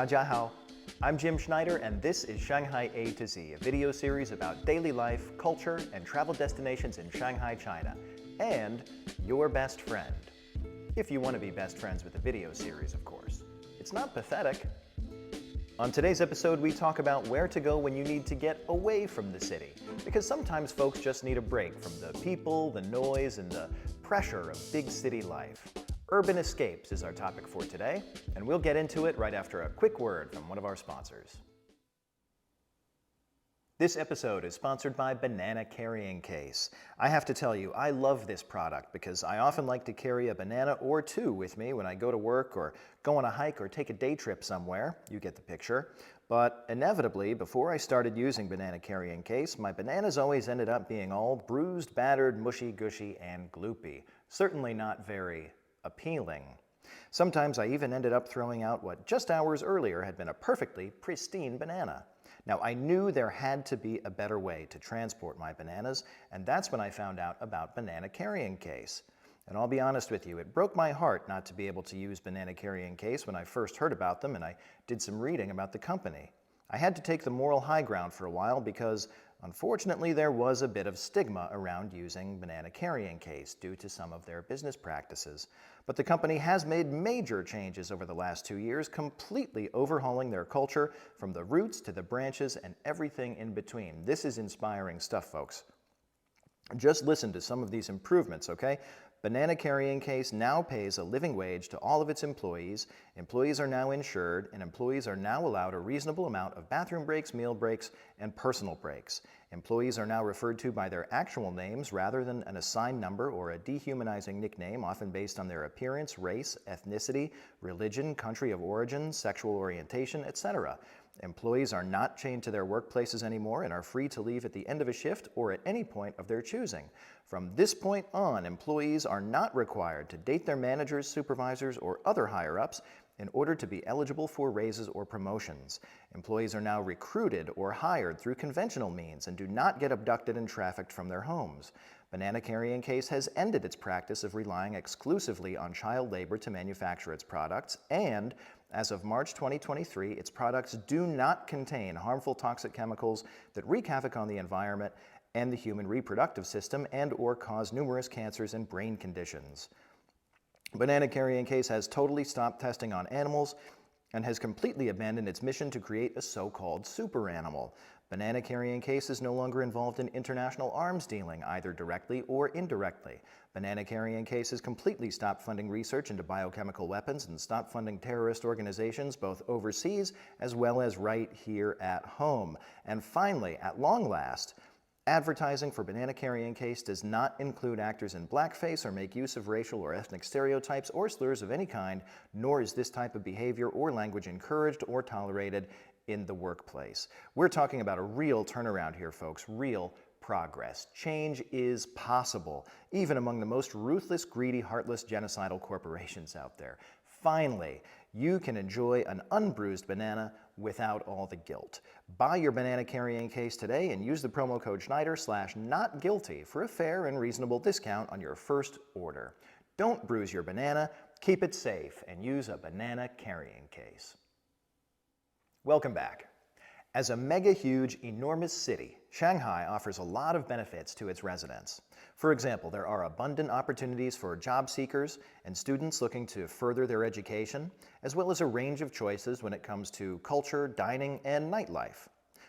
大家好, I'm Jim Schneider and this is Shanghai A-Z, a video series about daily life, culture, and travel destinations in Shanghai, China, and your best friend. If you want to be best friends with the video series, of course. It's not pathetic. On today's episode, we talk about where to go when you need to get away from the city, because sometimes folks just need a break from the people, the noise, and the pressure of big city life. Urban escapes is our topic for today, and we'll get into it right after a quick word from one of our sponsors. This episode is sponsored by Banana Carrying Case. I have to tell you, I love this product because I often like to carry a banana or two with me when I go to work or go on a hike or take a day trip somewhere. You get the picture. But inevitably, before I started using Banana Carrying Case, my bananas always ended up being all bruised, battered, mushy, gushy, and gloopy. Certainly not very appealing. Sometimes I even ended up throwing out what just hours earlier had been a perfectly pristine banana. Now, I knew there had to be a better way to transport my bananas, and that's when I found out about Banana Carrying Case. And I'll be honest with you, it broke my heart not to be able to use Banana Carrying Case when I first heard about them and I did some reading about the company. I had to take the moral high ground for a while because, unfortunately, there was a bit of stigma around using Banana Carrying Case due to some of their business practices. But the company has made major changes over the last 2 years, completely overhauling their culture from the roots to the branches and everything in between. This is inspiring stuff, folks. Just listen to some of these improvements, okay? Banana Carrying Case now pays a living wage to all of its employees. Employees are now insured, and employees are now allowed a reasonable amount of bathroom breaks, meal breaks, and personal breaks. Employees are now referred to by their actual names rather than an assigned number or a dehumanizing nickname, often based on their appearance, race, ethnicity, religion, country of origin, sexual orientation, etc. Employees are not chained to their workplaces anymore and are free to leave at the end of a shift or at any point of their choosing. From this point on, employees are not required to date their managers, supervisors, or other higher-ups in order to be eligible for raises or promotions. Employees are now recruited or hired through conventional means and do not get abducted and trafficked from their homes. Banana Carrying Case has ended its practice of relying exclusively on child labor to manufacture its products, and as of March 2023, its products do not contain harmful toxic chemicals that wreak havoc on the environment and the human reproductive system and/or cause numerous cancers and brain conditions. Banana Carrying Case has totally stopped testing on animals and has completely abandoned its mission to create a so-called super animal. Banana Carrying Case is no longer involved in international arms dealing, either directly or indirectly. Banana Carrying Case has completely stopped funding research into biochemical weapons and stopped funding terrorist organizations both overseas as well as right here at home. And finally, at long last, advertising for Banana Carrying Case does not include actors in blackface or make use of racial or ethnic stereotypes or slurs of any kind, nor is this type of behavior or language encouraged or tolerated in the workplace. We're talking about a real turnaround here, folks, real progress. Change is possible, even among the most ruthless, greedy, heartless, genocidal corporations out there. Finally, you can enjoy an unbruised banana without all the guilt. Buy your Banana Carrying Case today and use the promo code Schneider/NotGuilty for a fair and reasonable discount on your first order. Don't bruise your banana, keep it safe, and use a Banana Carrying Case. Welcome back. As a mega huge, enormous city, Shanghai offers a lot of benefits to its residents. For example, there are abundant opportunities for job seekers and students looking to further their education, as well as a range of choices when it comes to culture, dining, and nightlife.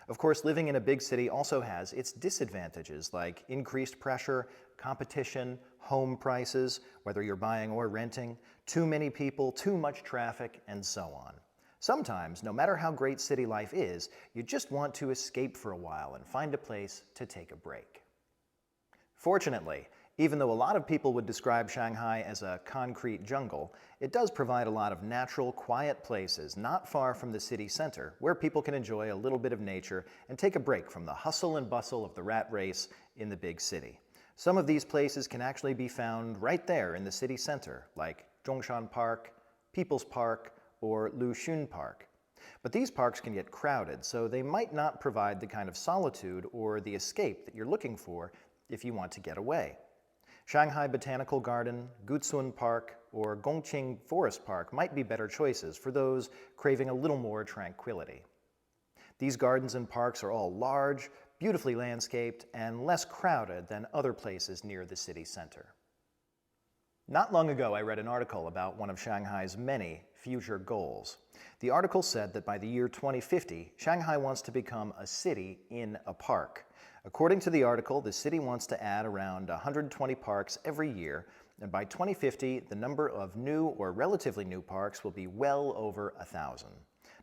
Of course, living in a big city also has its disadvantages like increased pressure, competition, home prices, whether you're buying or renting, too many people, too much traffic, and so on. Sometimes, no matter how great city life is, you just want to escape for a while and find a place to take a break. Fortunately, even though a lot of people would describe Shanghai as a concrete jungle, it does provide a lot of natural, quiet places not far from the city center where people can enjoy a little bit of nature and take a break from the hustle and bustle of the rat race in the big city. Some of these places can actually be found right there in the city center, like Zhongshan Park, People's Park, or Luxun Park. But these parks can get crowded, so they might not provide the kind of solitude or the escape that you're looking for if you want to get away. Shanghai Botanical Garden, Gutsun Park, or Gongqing Forest Park might be better choices for those craving a little more tranquility. These gardens and parks are all large, beautifully landscaped, and less crowded than other places near the city center. Not long ago, I read an article about one of Shanghai's many future goals. The article said that by the year 2050, Shanghai wants to become a city in a park. According to the article, the city wants to add around 120 parks every year, and by 2050, the number of new or relatively new parks will be well over 1,000.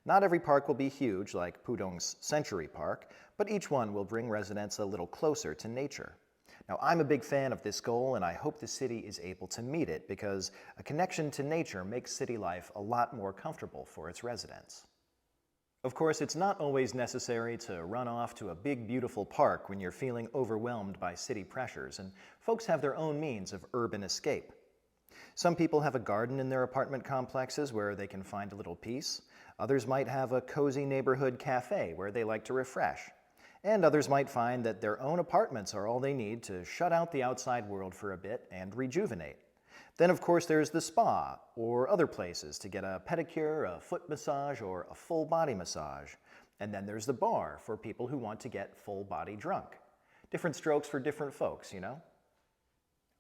Not every park will be huge, like Pudong's Century Park, but each one will bring residents a little closer to nature. Now, I'm a big fan of this goal, and I hope the city is able to meet it because a connection to nature makes city life a lot more comfortable for its residents. Of course, it's not always necessary to run off to a big, beautiful park when you're feeling overwhelmed by city pressures, and folks have their own means of urban escape. Some people have a garden in their apartment complexes where they can find a little peace. Others might have a cozy neighborhood cafe where they like to refresh. And others might find that their own apartments are all they need to shut out the outside world for a bit and rejuvenate. Then, of course, there's the spa or other places to get a pedicure, a foot massage, or a full body massage. And then there's the bar for people who want to get full body drunk. Different strokes for different folks, you know?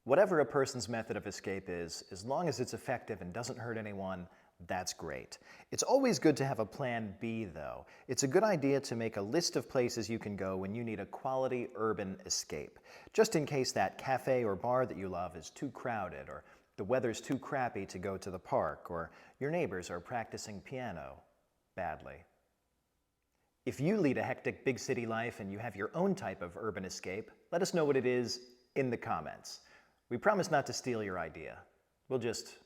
Whatever a person's method of escape is, as long as it's effective and doesn't hurt anyone, that's great. It's always good to have a plan B, though. It's a good idea to make a list of places you can go when you need a quality urban escape, just in case that cafe or bar that you love is too crowded, or the weather's too crappy to go to the park, or your neighbors are practicing piano badly. If you lead a hectic big city life and you have your own type of urban escape, let us know what it is in the comments. We promise not to steal your idea. We'll just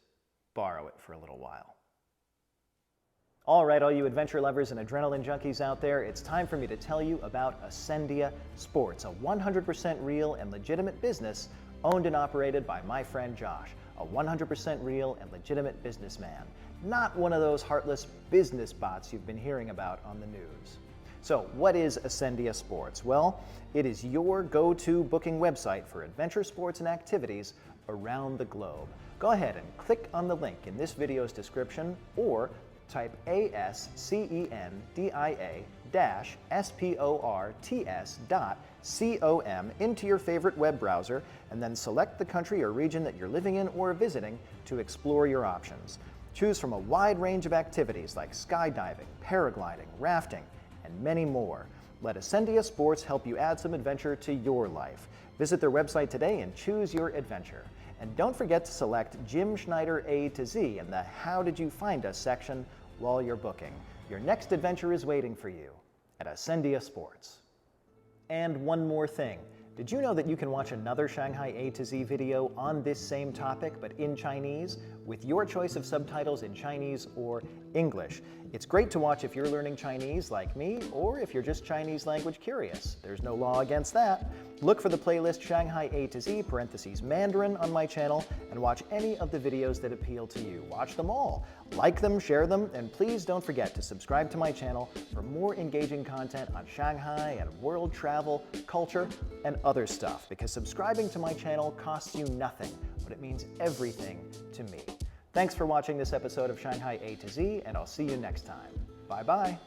borrow it for a little while. All right, all you adventure lovers and adrenaline junkies out there, it's time for me to tell you about Ascendia Sports, a 100% real and legitimate business owned and operated by my friend Josh, a 100% real and legitimate businessman, not one of those heartless business bots you've been hearing about on the news. So what is Ascendia Sports? Well, it is your go-to booking website for adventure sports and activities around the globe. Go ahead and click on the link in this video's description or type ASCENDIA-SPORTS.com into your favorite web browser and then select the country or region that you're living in or visiting to explore your options. Choose from a wide range of activities like skydiving, paragliding, rafting, and many more. Let Ascendia Sports help you add some adventure to your life. Visit their website today and choose your adventure. And don't forget to select Jim Schneider A to Z in the How Did You Find Us section while you're booking. Your next adventure is waiting for you at Ascendia Sports. And one more thing. Did you know that you can watch another Shanghai A to Z video on this same topic but in Chinese with your choice of subtitles in Chinese or English? It's great to watch if you're learning Chinese like me or if you're just Chinese language curious. There's no law against that. Look for the playlist Shanghai A to Z (Mandarin) on my channel and watch any of the videos that appeal to you. Watch them all. Like them, share them, and please don't forget to subscribe to my channel for more engaging content on Shanghai and world travel, culture, and other stuff, because subscribing to my channel costs you nothing, but it means everything to me. Thanks for watching this episode of Shanghai A to Z, and I'll see you next time. Bye-bye.